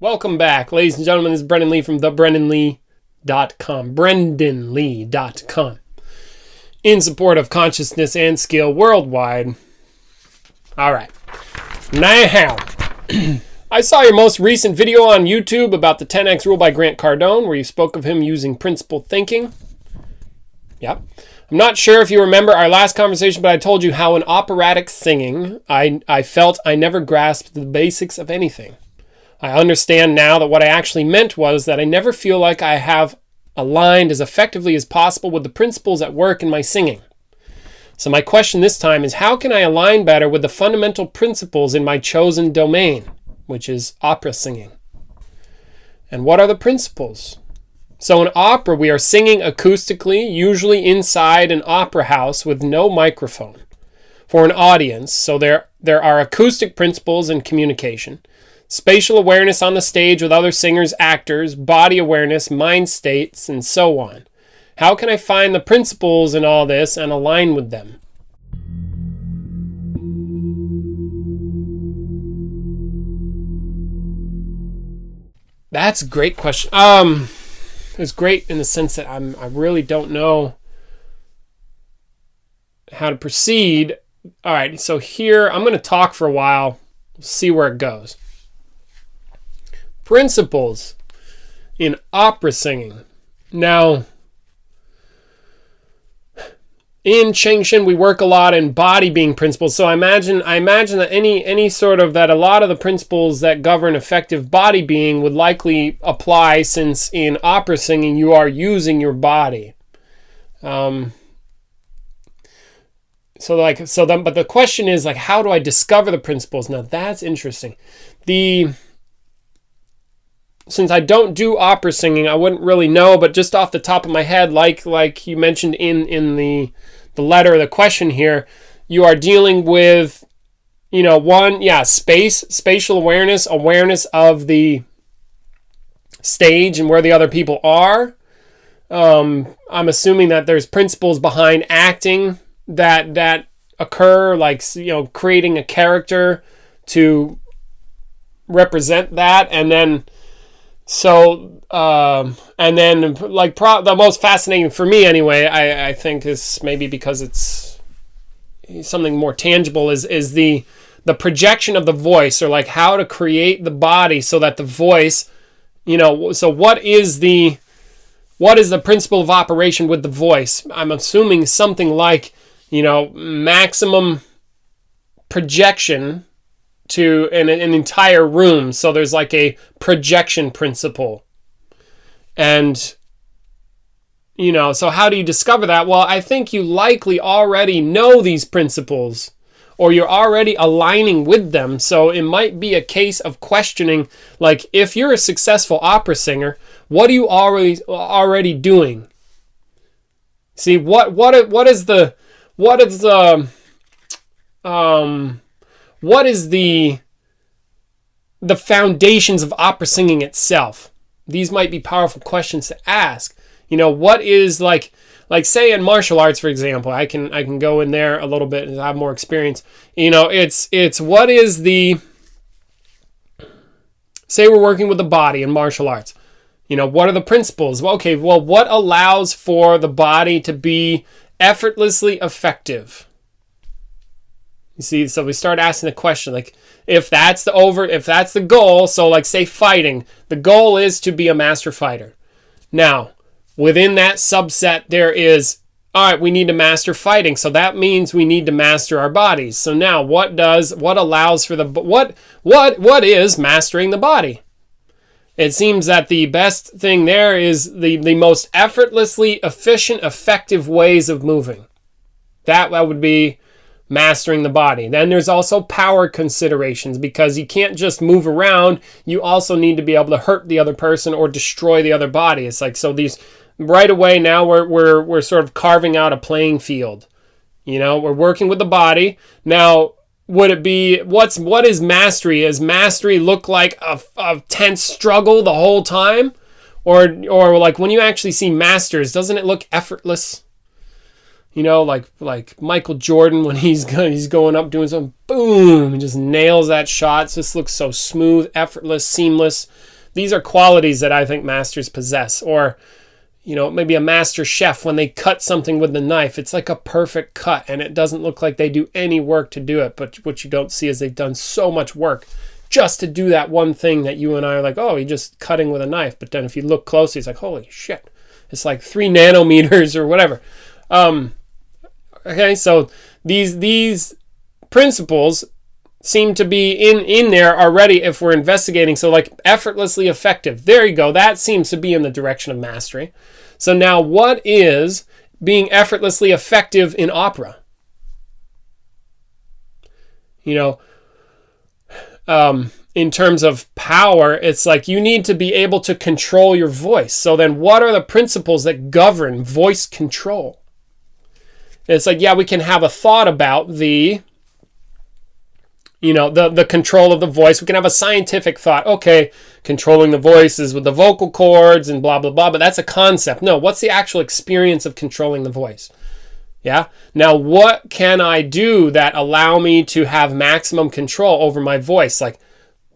Welcome back, ladies and gentlemen. This is Brendan Lee from thebrendanlee.com. BrendanLee.com. In support of consciousness and skill worldwide. All right. Now, I saw your most recent video on YouTube about the 10X rule by Grant Cardone, where you spoke of him using principled thinking. Yep. I'm not sure if you remember our last conversation, but I told you how in operatic singing, I felt I never grasped the basics of anything. I understand now that what I actually meant was that I never feel like I have aligned as effectively as possible with the principles at work in my singing. So my question this time is, how can I align better with the fundamental principles in my chosen domain, which is opera singing? And what are the principles? So in opera, we are singing acoustically, usually inside an opera house with no microphone for an audience. So there are acoustic principles in communication. Spatial awareness on the stage with other singers, actors, body awareness, mind states, and so on. How can I find the principles in all this and align with them? That's a great question. It's great in the sense that I really don't know how to proceed. All right, so here I'm going to talk for a while, see where it goes. Principles in opera singing. Now, in Chengxin, we work a lot in body being principles. So I imagine that any sort of that a lot of the principles that govern effective body being would likely apply, since in opera singing you are using your body. But the question is, like, how do I discover the principles? Now that's interesting. Since I don't do opera singing, I wouldn't really know, but just off the top of my head, like you mentioned in the letter, the question here, you are dealing with, spatial awareness of the stage and where the other people are. I'm assuming that there's principles behind acting that occur, like, creating a character to represent that, and then the most fascinating for me anyway, I think is maybe because it's something more tangible, is the projection of the voice, or like how to create the body so that the voice, so what is the principle of operation with the voice? I'm assuming something like, maximum projection to an entire room. So there's like a projection principle. And, so how do you discover that? Well, I think you likely already know these principles, or you're already aligning with them. So it might be a case of questioning, like, if you're a successful opera singer, what are you already doing? See, what is the foundations of opera singing itself? These might be powerful questions to ask. What is, like say in martial arts, for example, I can go in there a little bit and have more experience. It's what is say we're working with the body in martial arts. What are the principles? Well, what allows for the body to be effortlessly effective? You see, so we start asking the question, like, if that's the goal, so like say fighting, the goal is to be a master fighter. Now, within that subset, there is, all right, we need to master fighting. So that means we need to master our bodies. So now what allows for what is mastering the body? It seems that the best thing there is the most effortlessly efficient, effective ways of moving. That would be mastering the body. Then there's also power considerations, because you can't just move around. You also need to be able to hurt the other person or destroy the other body. It's like, so these right away now we're sort of carving out a playing field. We're working with the body. Now, would it be what is mastery? Does mastery look like a tense struggle the whole time? Or like when you actually see masters, doesn't it look effortless? You know, like Michael Jordan when he's going up doing something, boom, he just nails that shot. It just looks so smooth, effortless, seamless. These are qualities that I think masters possess. Or, you know, maybe a master chef, when they cut something with the knife, it's like a perfect cut and it doesn't look like they do any work to do it. But what you don't see is they've done so much work just to do that one thing that you and I are like, oh, he's just cutting with a knife. But then if you look closely, it's like, holy shit, it's like 3 nanometers or whatever. Okay, so these principles seem to be in there already if we're investigating. So like effortlessly effective. There you go. That seems to be in the direction of mastery. So now what is being effortlessly effective in opera? You know, in terms of power, it's like you need to be able to control your voice. So then what are the principles that govern voice control? It's like, yeah, we can have a thought about the control of the voice. We can have a scientific thought. Okay, controlling the voice is with the vocal cords and blah, blah, blah. But that's a concept. No, what's the actual experience of controlling the voice? Yeah. Now, what can I do that allow me to have maximum control over my voice? Like,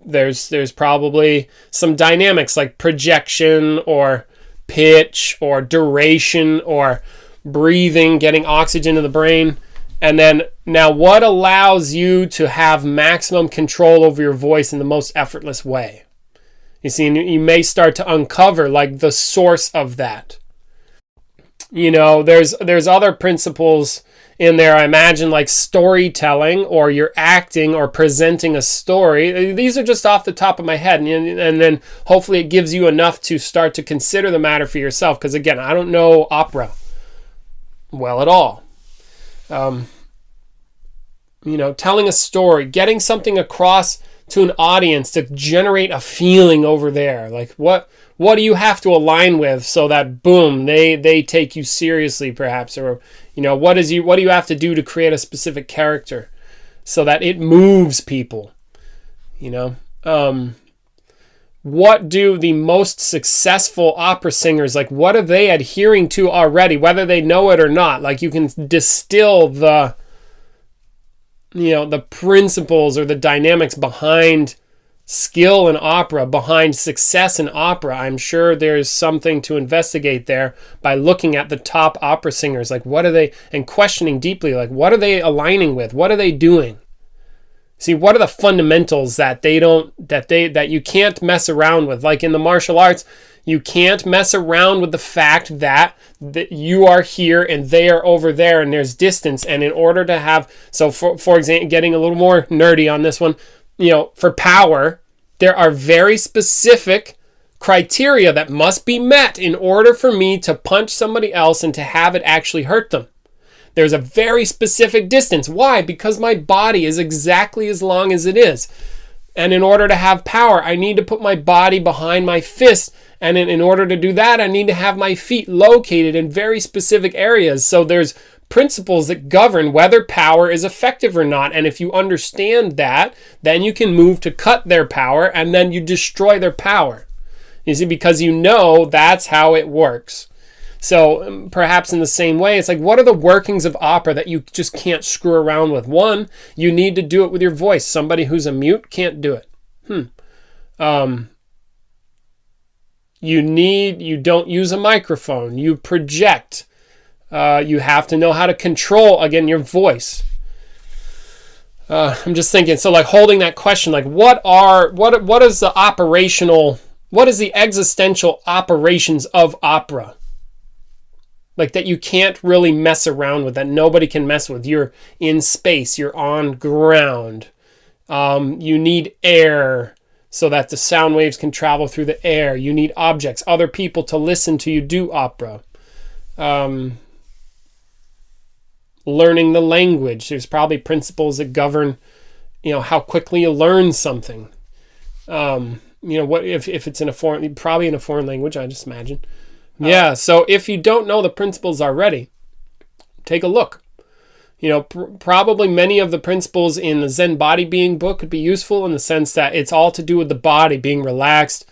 there's probably some dynamics like projection or pitch or duration or breathing, getting oxygen to the brain. And then now what allows you to have maximum control over your voice in the most effortless way? You see, you may start to uncover like the source of that. You know, there's other principles in there, I imagine, like storytelling, or you're acting or presenting a story. These are just off the top of my head. And then hopefully it gives you enough to start to consider the matter for yourself. Because again, I don't know opera well at all. You know, telling a story, getting something across to an audience to generate a feeling over there. Like what do you have to align with so that boom, they take you seriously perhaps? Or, you know, what do you have to do to create a specific character so that it moves people? You know, what do the most successful opera singers, like what are they adhering to already, whether they know it or not? Like you can distill the principles or the dynamics behind skill in opera, behind success in opera. I'm sure there's something to investigate there by looking at the top opera singers. Like what are they, and questioning deeply, like what are they aligning with? What are they doing? See, what are the fundamentals that you can't mess around with? Like in the martial arts, you can't mess around with the fact that you are here and they are over there and there's distance. And in order to have, so for example, getting a little more nerdy on this one, you know, for power, there are very specific criteria that must be met in order for me to punch somebody else and to have it actually hurt them. There's a very specific distance. Why? Because my body is exactly as long as it is. And in order to have power, I need to put my body behind my fist. And in order to do that, I need to have my feet located in very specific areas. So there's principles that govern whether power is effective or not. And if you understand that, then you can move to cut their power and then you destroy their power. You see, because you know that's how it works. So perhaps in the same way, it's like, what are the workings of opera that you just can't screw around with? One, you need to do it with your voice. Somebody who's a mute can't do it. You don't use a microphone. You project. You have to know how to control, again, your voice. I'm just thinking, so like holding that question, like what is the existential operations of opera? Like that you can't really mess around with, that nobody can mess with. You're in space, you're on ground. You need air so that the sound waves can travel through the air. You need objects, other people to listen to you do opera. Learning the language. There's probably principles that govern, how quickly you learn something. What if it's probably in a foreign language, I just imagine. Yeah, so if you don't know the principles already, take a look. Probably many of the principles in the Zen Body Being book could be useful in the sense that it's all to do with the body being relaxed,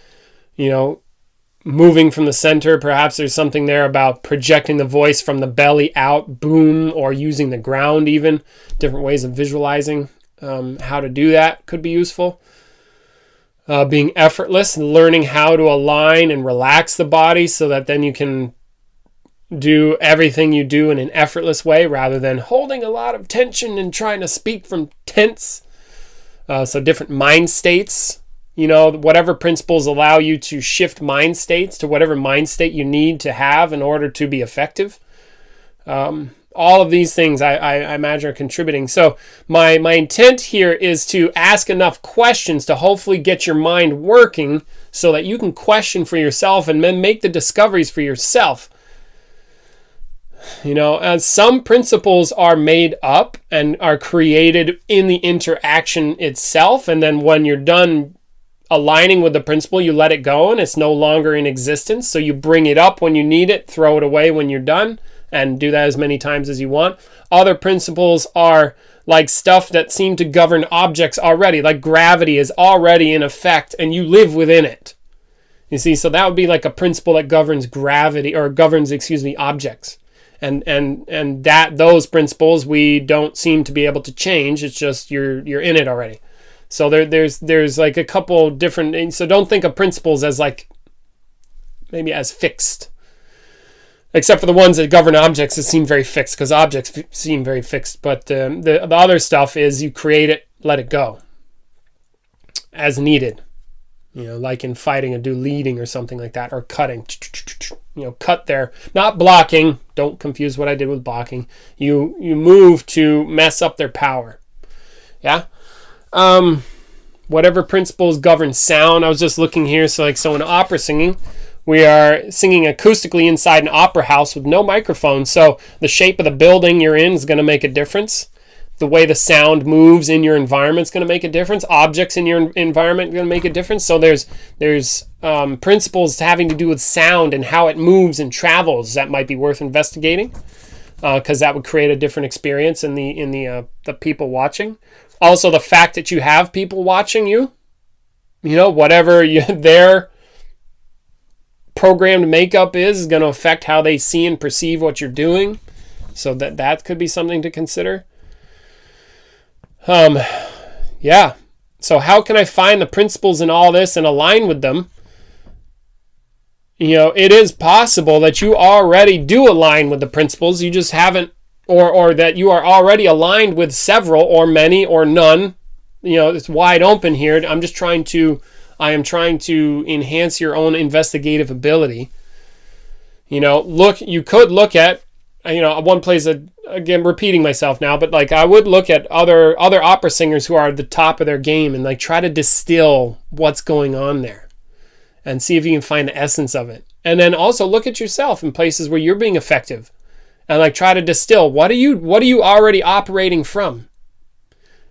moving from the center. Perhaps there's something there about projecting the voice from the belly out, boom, or using the ground even. Different ways of visualizing how to do that could be useful. Being effortless, learning how to align and relax the body so that then you can do everything you do in an effortless way rather than holding a lot of tension and trying to speak from tense. So different mind states. Whatever principles allow you to shift mind states to whatever mind state you need to have in order to be effective. All of these things I imagine are contributing. So my intent here is to ask enough questions to hopefully get your mind working so that you can question for yourself and then make the discoveries for yourself. As some principles are made up and are created in the interaction itself, and then when you're done aligning with the principle, you let it go and it's no longer in existence. So you bring it up when you need it, throw it away when you're done, and do that as many times as you want. Other principles are like stuff that seem to govern objects already, like gravity is already in effect and you live within it. You see, so that would be like a principle that governs gravity or governs, objects. And that those principles we don't seem to be able to change. It's just you're in it already. So there's like a couple different. So don't think of principles as like maybe as fixed, except for the ones that govern objects that seem very fixed, because objects seem very fixed. But the other stuff is you create it, let it go, as needed. Like in fighting and do leading or something like that, or cutting. Cut there, not blocking. Don't confuse what I did with blocking. You move to mess up their power. Yeah. Whatever principles govern sound. I was just looking here. So in opera singing, we are singing acoustically inside an opera house with no microphone. So the shape of the building you're in is going to make a difference. The way the sound moves in your environment is going to make a difference. Objects in your environment are going to make a difference. So there's principles having to do with sound and how it moves and travels that might be worth investigating, because that would create a different experience in the people watching. Also, the fact that you have people watching you, whatever their programmed makeup is going to affect how they see and perceive what you're doing. So that could be something to consider. Yeah. So how can I find the principles in all this and align with them? It is possible that you already do align with the principles. You just haven't, or that you are already aligned with several or many or none. It's wide open here. I am trying to enhance your own investigative ability. You could look at, one place that, again, repeating myself now, but like I would look at other opera singers who are at the top of their game and like try to distill what's going on there and see if you can find the essence of it. And then also look at yourself in places where you're being effective and like try to distill what are you already operating from?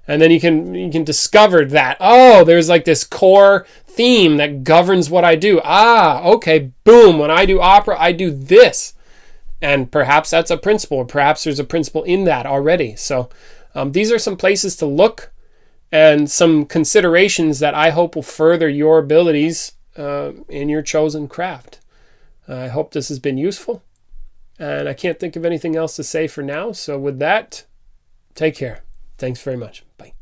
And then you can discover that, there's like this core theme that governs what I do. Okay, boom, when I do opera, I do this. And perhaps that's a principle, or perhaps there's a principle in that already. So these are some places to look and some considerations that I hope will further your abilities in your chosen craft. I hope this has been useful. And I can't think of anything else to say for now. So with that, take care. Thanks very much. Bye.